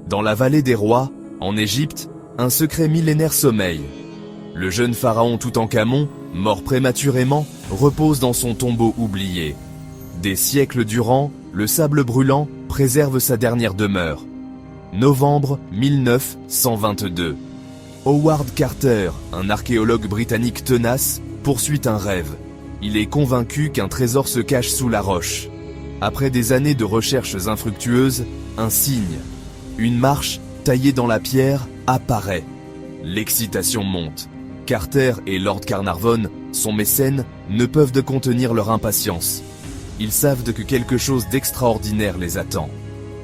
Dans la vallée des rois, en Égypte, un secret millénaire sommeille. Le jeune pharaon Toutankhamon, mort prématurément, repose dans son tombeau oublié. Des siècles durant, le sable brûlant préserve sa dernière demeure. Novembre 1922. Howard Carter, un archéologue britannique tenace, poursuit un rêve. Il est convaincu qu'un trésor se cache sous la roche. Après des années de recherches infructueuses, un signe, une marche taillée dans la pierre, apparaît. L'excitation monte. Carter et Lord Carnarvon, son mécène, ne peuvent de contenir leur impatience. Ils savent que quelque chose d'extraordinaire les attend.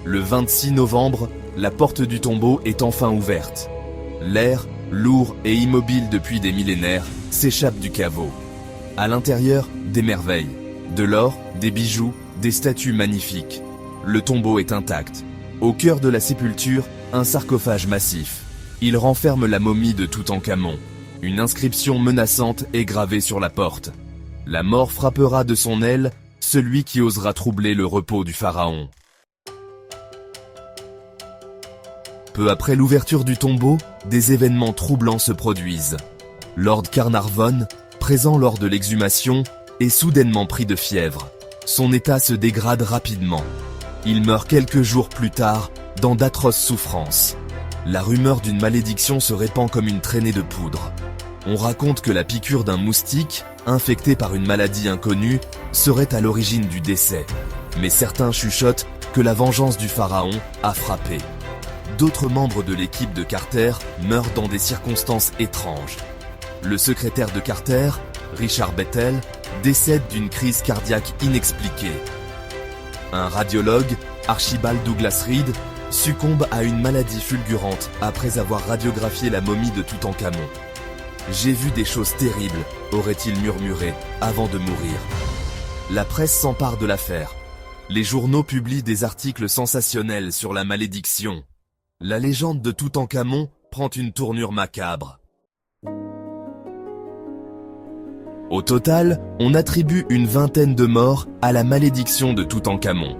Le 26 novembre, la porte du tombeau est enfin ouverte. L'air, lourd et immobile depuis des millénaires, s'échappe du caveau. À l'intérieur, des merveilles. De l'or, des bijoux, des statues magnifiques. Le tombeau est intact. Au cœur de la sépulture, un sarcophage massif. Il renferme la momie de Toutankhamon. Une inscription menaçante est gravée sur la porte. La mort frappera de son aile celui qui osera troubler le repos du pharaon. Peu après l'ouverture du tombeau, des événements troublants se produisent. Lord Carnarvon, présent lors de l'exhumation, est soudainement pris de fièvre. Son état se dégrade rapidement. Il meurt quelques jours plus tard, dans d'atroces souffrances. La rumeur d'une malédiction se répand comme une traînée de poudre. On raconte que la piqûre d'un moustique, infecté par une maladie inconnue, serait à l'origine du décès. Mais certains chuchotent que la vengeance du pharaon a frappé. D'autres membres de l'équipe de Carter meurent dans des circonstances étranges. Le secrétaire de Carter, Richard Bethel, décède d'une crise cardiaque inexpliquée. Un radiologue, Archibald Douglas Reed, succombe à une maladie fulgurante après avoir radiographié la momie de Toutankhamon. « J'ai vu des choses terribles », aurait-il murmuré avant de mourir. La presse s'empare de l'affaire. Les journaux publient des articles sensationnels sur la malédiction. La légende de Toutankhamon prend une tournure macabre. Au total, on attribue une vingtaine de morts à la malédiction de Toutankhamon.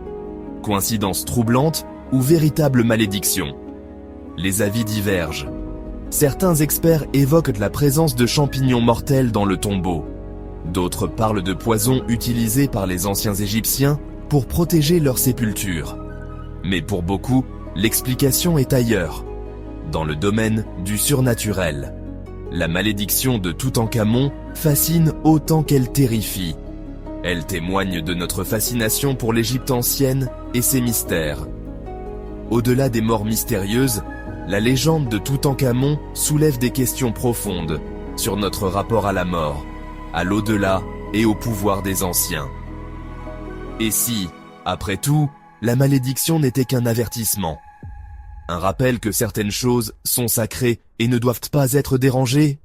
Coïncidence troublante ou véritable malédiction? Les avis divergent. Certains experts évoquent la présence de champignons mortels dans le tombeau. D'autres parlent de poisons utilisés par les anciens Égyptiens pour protéger leur sépulture. Mais pour beaucoup, l'explication est ailleurs, dans le domaine du surnaturel. La malédiction de Toutankhamon fascine autant qu'elle terrifie. Elle témoigne de notre fascination pour l'Égypte ancienne et ses mystères. Au-delà des morts mystérieuses, la légende de Toutankhamon soulève des questions profondes sur notre rapport à la mort, à l'au-delà et au pouvoir des anciens. Et si, après tout, la malédiction n'était qu'un avertissement? Un rappel que certaines choses sont sacrées et ne doivent pas être dérangées?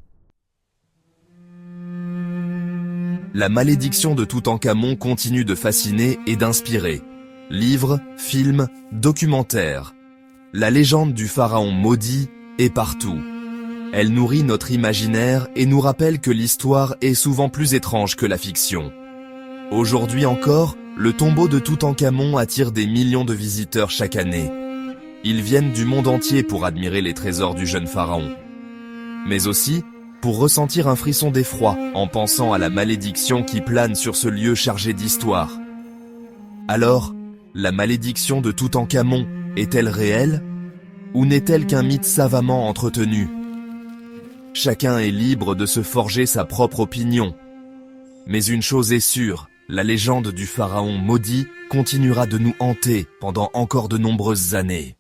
La malédiction de Toutankhamon continue de fasciner et d'inspirer. Livres, films, documentaires. La légende du pharaon maudit est partout. Elle nourrit notre imaginaire et nous rappelle que l'histoire est souvent plus étrange que la fiction. Aujourd'hui encore, le tombeau de Toutankhamon attire des millions de visiteurs chaque année. Ils viennent du monde entier pour admirer les trésors du jeune pharaon. Mais aussi pour ressentir un frisson d'effroi en pensant à la malédiction qui plane sur ce lieu chargé d'histoire. Alors, la malédiction de Toutankhamon est-elle réelle? Ou n'est-elle qu'un mythe savamment entretenu? Chacun est libre de se forger sa propre opinion. Mais une chose est sûre, la légende du pharaon maudit continuera de nous hanter pendant encore de nombreuses années.